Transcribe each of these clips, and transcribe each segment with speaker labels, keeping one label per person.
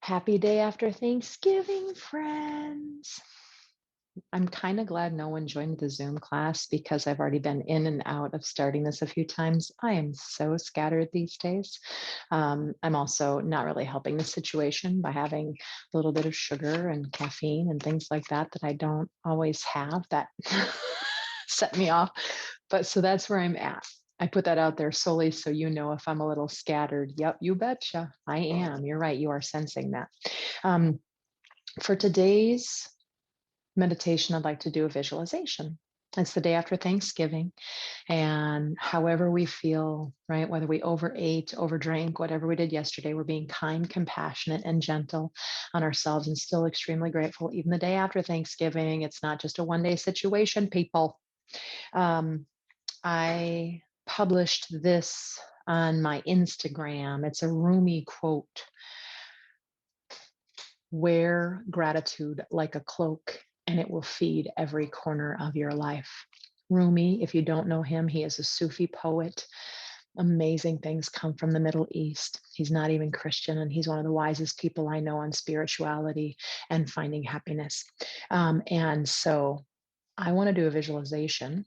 Speaker 1: Happy day after Thanksgiving, friends. I'm kind of glad no one joined the Zoom class because I've already been in and out of starting this a few times. I am so scattered these days. I'm also not really helping the situation by having a little bit of sugar and caffeine and things like that that I don't always have that set me off. But so that's where I'm at. I put that out there solely so you know if I'm a little scattered. Yep, you betcha. I am. You're right. You are sensing that. Um, for today's meditation, I'd like to do a visualization. It's the day after Thanksgiving. And however we feel, right, whether we overate, overdrank, whatever we did yesterday, we're being kind, compassionate, and gentle on ourselves and still extremely grateful. Even the day after Thanksgiving, it's not just a one-day situation, people. I published this on my Instagram. It's a Rumi quote: wear gratitude like a cloak, and it will feed every corner of your life. Rumi, if you don't know him, he is a Sufi poet. Amazing things come from the Middle East. He's not even Christian, and he's one of the wisest people I know on spirituality and finding happiness. And so I want to do a visualization.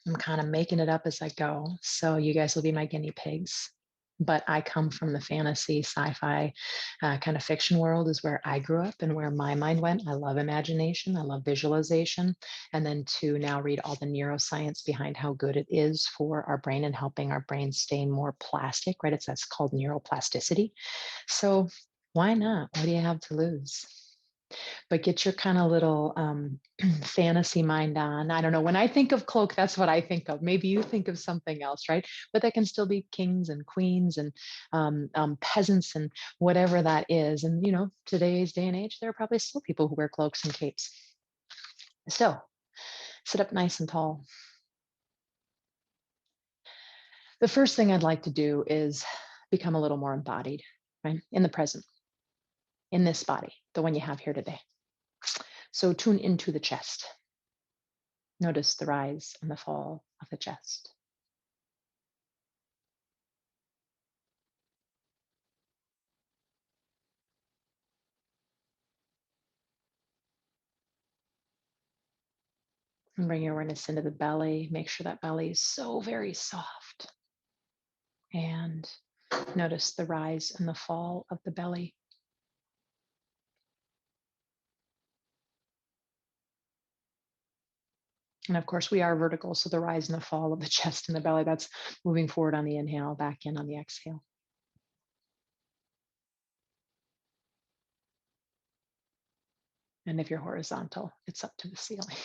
Speaker 1: I'm kind of making it up as I go. So you guys will be my guinea pigs. But I come from the fantasy, sci-fi kind of fiction world is where I grew up and where my mind went. I love imagination. I love visualization. And then to now read all the neuroscience behind how good it is for our brain and helping our brain stay more plastic, right? That's called neuroplasticity. So why not? What do you have to lose? But get your kind of little fantasy mind on. I don't know. When I think of cloak, that's what I think of. Maybe you think of something else, right? But that can still be kings and queens and peasants and whatever that is. And, you know, today's day and age, there are probably still people who wear cloaks and capes. So sit up nice and tall. The first thing I'd like to do is become a little more embodied, right? In the present, in this body, the one you have here today. So tune into the chest. Notice the rise and the fall of the chest. And bring your awareness into the belly. Make sure that belly is so very soft. And notice the rise and the fall of the belly. And of course, we are vertical. So the rise and the fall of the chest and the belly, that's moving forward on the inhale, back in on the exhale. And if you're horizontal, it's up to the ceiling.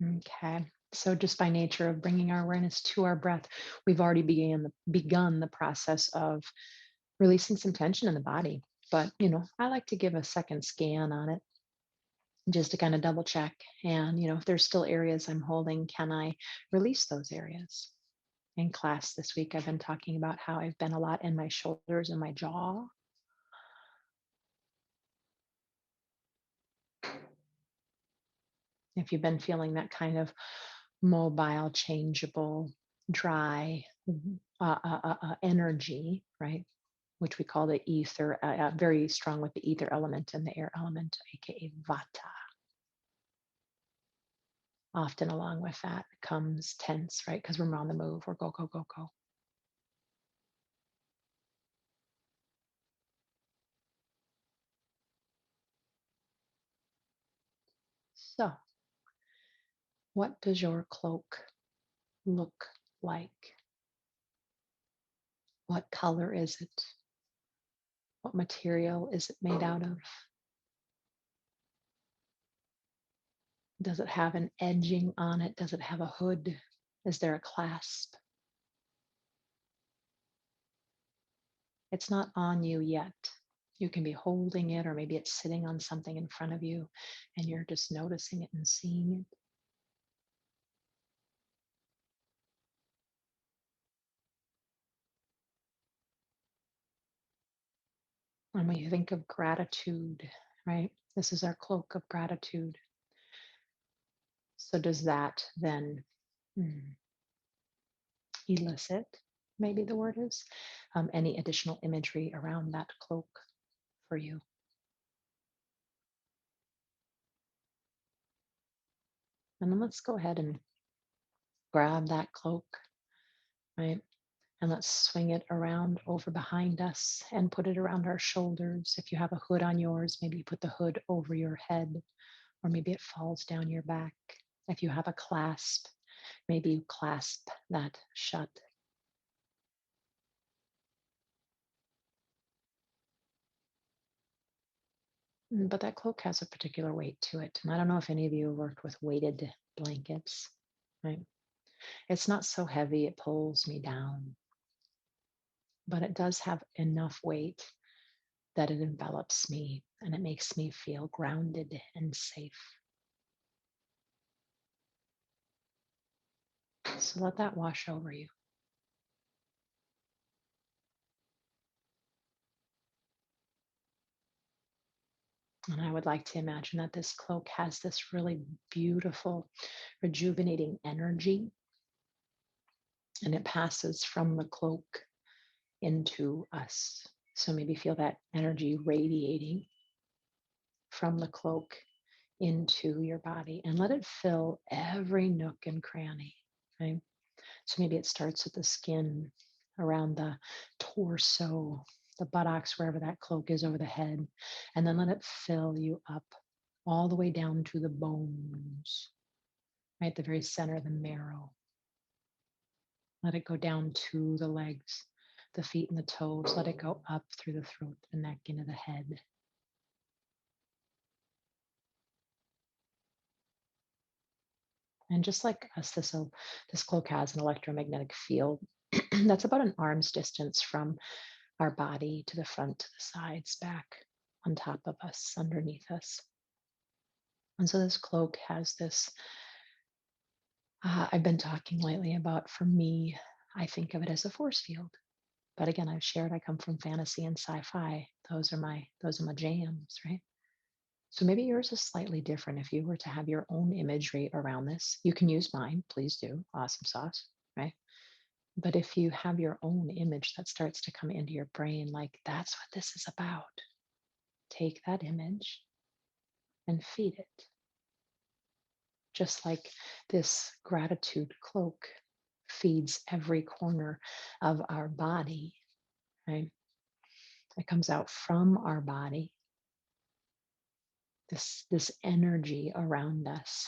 Speaker 1: Okay. So just by nature of bringing our awareness to our breath, we've already begun the process of releasing some tension in the body. But, you know, I like to give a second scan on it just to kind of double check. And, you know, if there's still areas I'm holding, can I release those areas? In class this week, I've been talking about how I've been a lot in my shoulders and my jaw. If you've been feeling that kind of mobile, changeable, dry energy, right? Which we call the ether, very strong with the ether element and the air element, aka vata. Often along with that comes tense, right? Because we're on the move, we're go, go, go, go. So, what does your cloak look like? What color is it? What material is it made out of? Does it have an edging on it? Does it have a hood? Is there a clasp? It's not on you yet. You can be holding it, or maybe it's sitting on something in front of you and you're just noticing it and seeing it. And when you think of gratitude, right? This is our cloak of gratitude. So does that then mm, elicit, maybe the word is, any additional imagery around that cloak for you? And then let's go ahead and grab that cloak, right? And let's swing it around over behind us and put it around our shoulders. If you have a hood on yours, maybe you put the hood over your head, or maybe it falls down your back. If you have a clasp, maybe you clasp that shut. But that cloak has a particular weight to it. And I don't know if any of you have worked with weighted blankets, right? It's not so heavy, it pulls me down, but it does have enough weight that it envelops me and it makes me feel grounded and safe. So let that wash over you. And I would like to imagine that this cloak has this really beautiful, rejuvenating energy, and it passes from the cloak into us. So maybe feel that energy radiating from the cloak into your body and let it fill every nook and cranny. Okay? So maybe it starts with the skin around the torso, the buttocks, wherever that cloak is over the head, and then let it fill you up all the way down to the bones, right? The very center of the marrow. Let it go down to the legs, the feet and the toes. Let it go up through the throat, the neck, into the head. And just like us, this cloak has an electromagnetic field that's about an arm's distance from our body to the front, to the sides, back, on top of us, underneath us. And so this cloak has this, I've been talking lately about, for me, I think of it as a force field. But again, I've shared I come from fantasy and sci-fi. Those are my jams, right? So maybe yours is slightly different. If you were to have your own imagery around this, you can use mine, please do. Awesome sauce, right? But if you have your own image that starts to come into your brain, like that's what this is about, take that image and feed it. Just like this gratitude cloak feeds every corner of our body, right? It comes out from our body, this energy around us.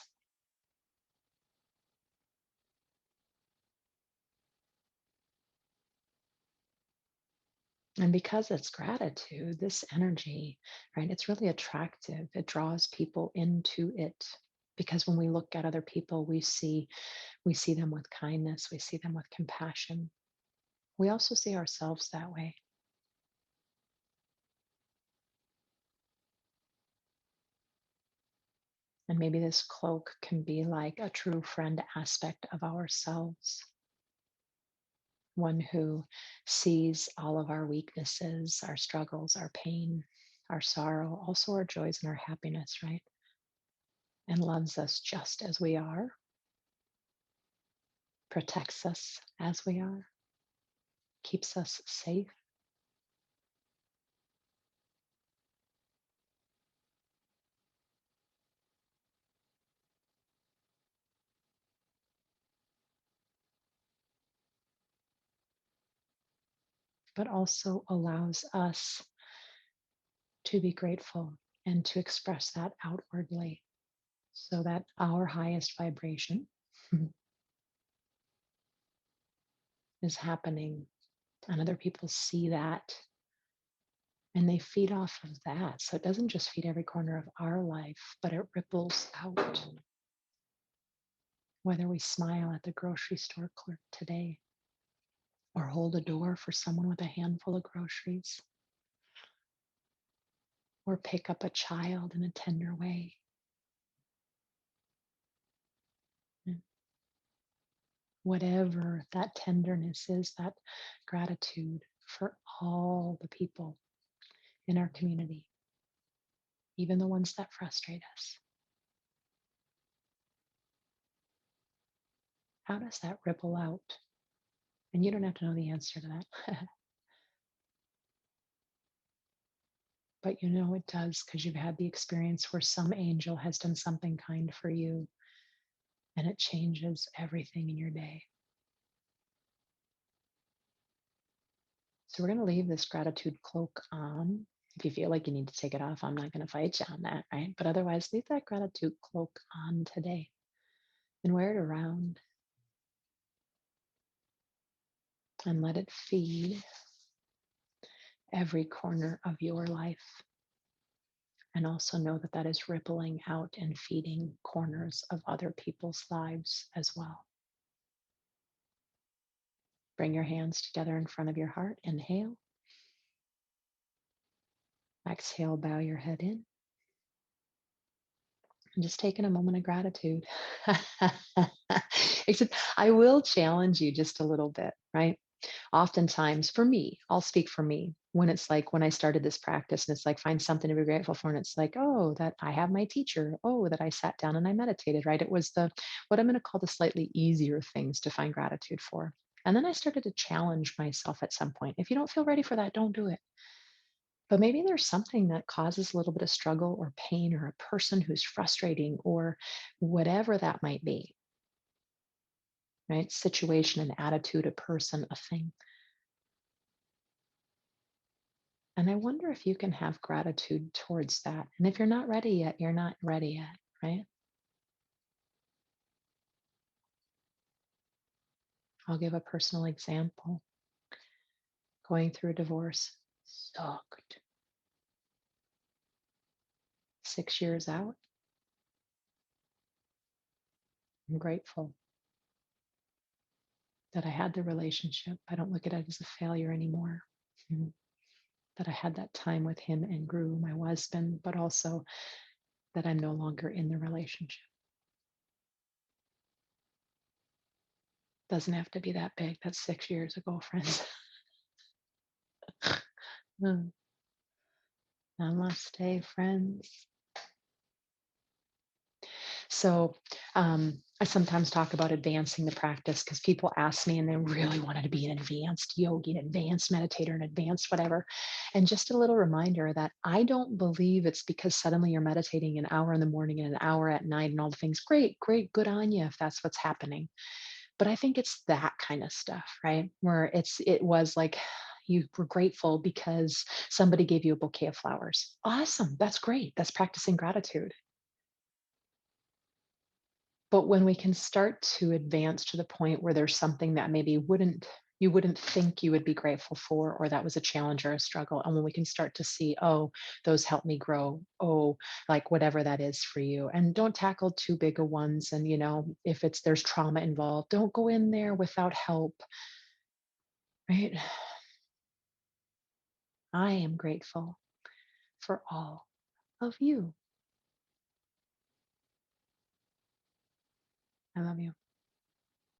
Speaker 1: And because it's gratitude, this energy, right, it's really attractive. It draws people into it. Because when we look at other people, we see them with kindness, we see them with compassion. We also see ourselves that way. And maybe this cloak can be like a true friend aspect of ourselves, one who sees all of our weaknesses, our struggles, our pain, our sorrow, also our joys and our happiness, right? And loves us just as we are, protects us as we are, keeps us safe, but also allows us to be grateful and to express that outwardly so that our highest vibration is happening and other people see that and they feed off of that. So it doesn't just feed every corner of our life, but it ripples out. Whether we smile at the grocery store clerk today or hold a door for someone with a handful of groceries or pick up a child in a tender way. Whatever that tenderness is, that gratitude for all the people in our community, even the ones that frustrate us. How does that ripple out? And you don't have to know the answer to that, but you know it does because you've had the experience where some angel has done something kind for you and it changes everything in your day. So we're going to leave this gratitude cloak on. If you feel like you need to take it off, I'm not going to fight you on that, right? But otherwise, leave that gratitude cloak on today and wear it around and let it feed every corner of your life. And also know that that is rippling out and feeding corners of other people's lives as well. Bring your hands together in front of your heart. Inhale. Exhale, bow your head in. And just taking a moment of gratitude. Except I will challenge you just a little bit, right? Oftentimes, for me, I'll speak for me, when it's like when I started this practice and it's like find something to be grateful for. And it's like, oh, that I have my teacher. Oh, that I sat down and I meditated, right? It was the what I'm going to call the slightly easier things to find gratitude for. And then I started to challenge myself at some point. If you don't feel ready for that, don't do it. But maybe there's something that causes a little bit of struggle or pain or a person who's frustrating or whatever that might be, right? Situation, an attitude, a person, a thing. And I wonder if you can have gratitude towards that. And if you're not ready yet, you're not ready yet, right? I'll give a personal example. Going through a divorce sucked. 6 years out, I'm grateful that I had the relationship. I don't look at it as a failure anymore. Mhm. That I had that time with him and grew my husband, but also that I'm no longer in the relationship. Doesn't have to be that big. That's 6 years ago, friends. Mm. Namaste, friends. So I sometimes talk about advancing the practice because people ask me and they really wanted to be an advanced yogi, an advanced meditator, an advanced whatever. And just a little reminder that I don't believe it's because suddenly you're meditating an hour in the morning and an hour at night and all the things. Great, great, good on you if that's what's happening. But I think it's that kind of stuff, right? Where it was like you were grateful because somebody gave you a bouquet of flowers. Awesome. That's great. That's practicing gratitude. But when we can start to advance to the point where there's something that maybe you wouldn't think you would be grateful for, or that was a challenge or a struggle. And when we can start to see, oh, those help me grow. Oh, like whatever that is for you. And don't tackle too big of ones. And if there's trauma involved, don't go in there without help. Right? I am grateful for all of you. I love you.